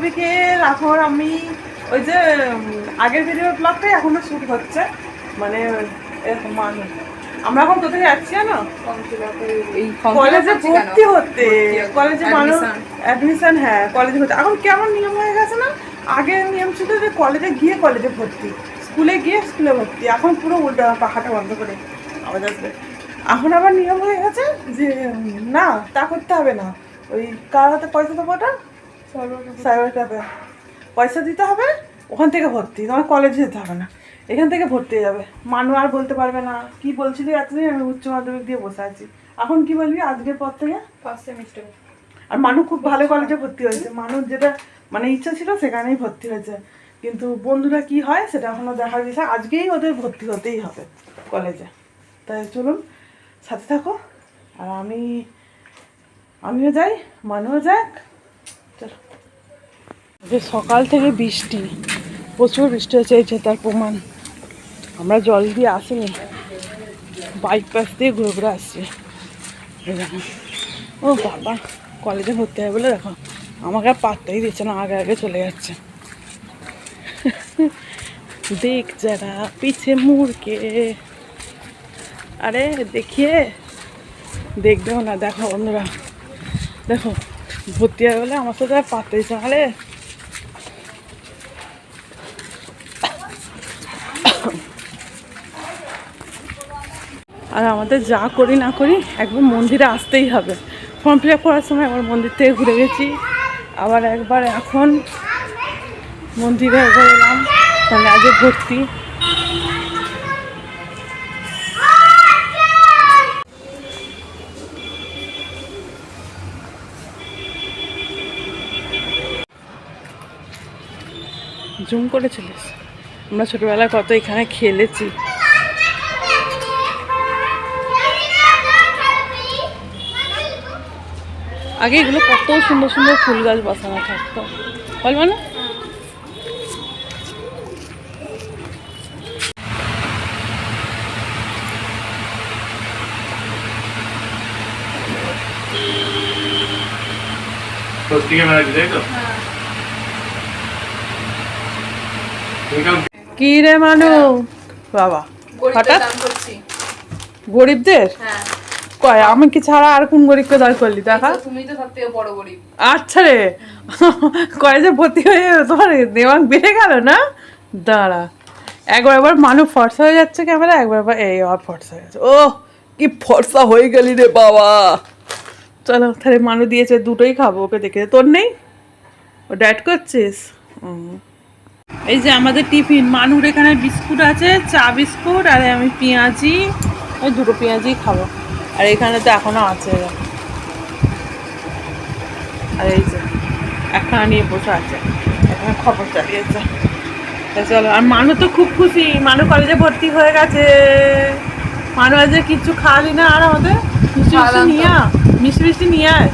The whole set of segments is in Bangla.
বিকেল। এখন আমি ওই যে আগের ভিডিওর ব্লগটাই এখনো শুট হচ্ছে, মানে এরকম মানুষ। আমরা এখন কোথায় যাচ্ছি জানো? কলেজে ভর্তি হতে, কলেজে মানুষ অ্যাডমিশন। হ্যাঁ, কলেজে ভর্তি। এখন কেমন নিয়ম হয়ে গেছে না, আগের নিয়ম ছিল যে কলেজে গিয়ে কলেজে ভর্তি, স্কুলে গিয়ে স্কুলে ভর্তি। এখন পুরো উল্টা, পাখাটা বন্ধ করে আওয়াজ আসবে। এখন আবার নিয়ম হয়ে গেছে যে না, তা করতে হবে না। ওই কার হাতে পয়সা দেবো, ওটা সাইবার ক্যাফে পয়সা দিতে হবে, ওখান থেকে ভর্তি, তোমার কলেজে যেতে হবে না, এখান থেকে ভর্তি হয়ে যাবে। মানু আর বলতে পারবে না কি বলছিলি এতদিন, আমি উচ্চ মাধ্যমিক দিয়ে বসে আছি। এখন কি বলবি আজকের পর থেকে ফার্স্ট সেমিস্টার। আর মানু খুব ভালো কলেজে ভর্তি হয়েছে, মানুষ যেটা মানে ইচ্ছা ছিল সেখানেই ভর্তি হয়েছে। কিন্তু বন্ধুরা কি হয় সেটা এখনো দেখার বিষয়। আজকেই ওদের ভর্তি হতেই হবে কলেজে। তাই চলুন সাথে থাকো, আর আমিও যাই, মানুও যাক। চলো। যে সকাল থেকে বৃষ্টি, প্রচুর বৃষ্টি হচ্ছে, এই যে তার প্রমাণ। আমরা জল দিয়ে আসিনি, বাইক পাস দিয়ে ঘুরে ঘুরে আসছি। দেখো, ও বাবা, কলেজে ভর্তি হয় বলে দেখো আমাকে আর পাত্তাই দিচ্ছে না, আগে আগে চলে যাচ্ছে। দেখ যারা পিছে মুড়কে, আরে দেখিয়ে দেখবেও না। দেখো বন্ধুরা, দেখো ভর্তি হয়ে গেলে আমার সাথে আর পাত্তা দিচ্ছে না। আরে আর আমাদের যা করি না করি একবার মন্দিরে আসতেই হবে। ফর্ম ফিল আপ করার সময় একবার মন্দির থেকে ঘুরে গেছি, আবার একবার এখন মন্দিরে একবার এলাম, মানে আগে ভর্তি। জুম করেছিলিস? আমরা ছোটবেলায় কত এখানে খেলেছি। আগে এগুলো কত সুন্দর সুন্দর ফুল গাছ বসানো থাকতো, বলবো না? কি রে মানু বাবা, হঠাৎ গরিবদের কয়? আমি কি ছাড়া আর কোন গরিবকে দাঁড় করলি? দেখা, তুমি তো সবথেকে বড় গরিব। আচ্ছা রে, কয় যে ভর্তি হয়ে তোমার দেমাগ বেড়ে গেল না? দাঁড়া, একবার মানু ফর্সা হয়ে যাচ্ছে ক্যামেরা, একবার এই আবার ফর্সা হয়ে যাচ্ছে। ও কি ফর্সা হয়ে গেলি রে বাবা। চলো তাহলে মানু দিয়েছে দুটোই খাবো, ওকে দেখে। তোর নেই? ও ডায়েট করছিস? এই যে আমাদের টিফিন, মানুর এখানে বিস্কুট আছে, চা বিস্কুট, আর আমি পেঁয়াজি, ওই দুটো পেঁয়াজি খাবো। আর এখানে তো এখনো আছে, আর এই যে একখানা নিয়ে বসে আছে, এখানে খবর চালিয়েছে। চলো। আর মানু তো খুব খুশি, মানু কলেজে ভর্তি হয়ে গেছে। মানু আজ কিচ্ছু খাওয়ালি না আর আমাদের? মিষ্টি মিষ্টি নিয়ে আয়, মিষ্টি মিষ্টি নিয়ে আয়।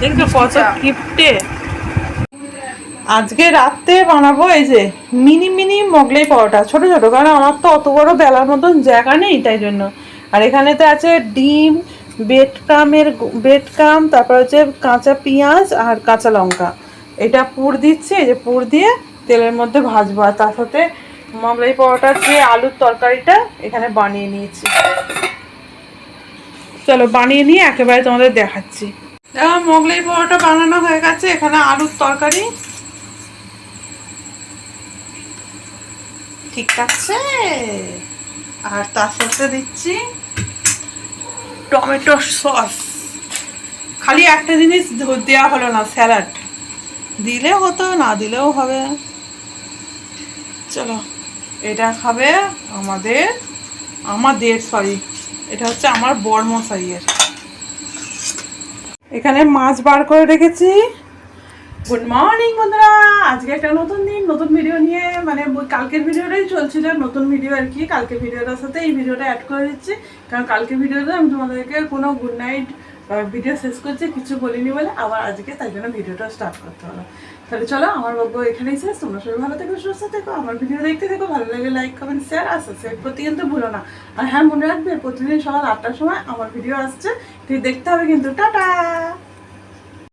দেখছো কত কিপটে। আজকে রাতে বানাবো এই যে মিনি মিনি মোগলাই পরোটা, ছোট ছোট, কারণ আমার তো অত বড় বেলার মতন জায়গা নেই, তাই জন্য। আর এখানেতে আছে ডিম, বেডকাম, তারপর হচ্ছে কাঁচা পেঁয়াজ আর কাঁচা লঙ্কা। এটা পুর দিচ্ছি, এই যে পুর দিয়ে তেলের মধ্যে ভাজবো। আর তার সাথে মোগলাই পরোটার যে আলুর তরকারিটা এখানে বানিয়ে নিয়েছি। চলো বানিয়ে নিয়ে একেবারে তোমাদের দেখাচ্ছি। দেখো মোগলাই পরোটা বানানো হয়ে গেছে, এখানে আলুর তরকারি ঠিক আছে, আর তার সাথে দিচ্ছি টমেটো সস। খালি একটা জিনিস দেওয়া হলো না, স্যালাড দিলে হতো, না দিলেও হবে। চলো এটা খাবে আমাদের সরি, এটা হচ্ছে আমার বরমশাইয়ের। এখানে মাছ বার করে রেখেছি। গুড মর্নিং বন্ধুরা, আজকে একটা নতুন দিন, নতুন ভিডিও নিয়ে, মানে কালকের ভিডিওটাই চলছিল নতুন ভিডিও আর কি। কালকের ভিডিওটার সাথে এই ভিডিওটা অ্যাড করে দিচ্ছি, কারণ কালকের ভিডিওতে আমি তোমাদেরকে কোনো গুড নাইট ভিডিও শেষ করছি কিছু বলিনি বলে, আবার আজকে তাই জন্য ভিডিওটা স্টার্ট করতে হলো। তাহলে চলো, আমার বলবো এখানেই শেষ। তোমরা সবাই ভালো থেকো, সুস্থ থেকো, আমার ভিডিও দেখতে থেকো, ভালো লাগে লাইক কমেন্ট শেয়ার আর সাবস্ক্রাইব করতে কিন্তু ভুলো না। আর হ্যাঁ, মনে রাখবে প্রতিদিন সকাল 8টার সময় আমার ভিডিও আসছে, ঠিক দেখতে হবে কিন্তু। টাটা।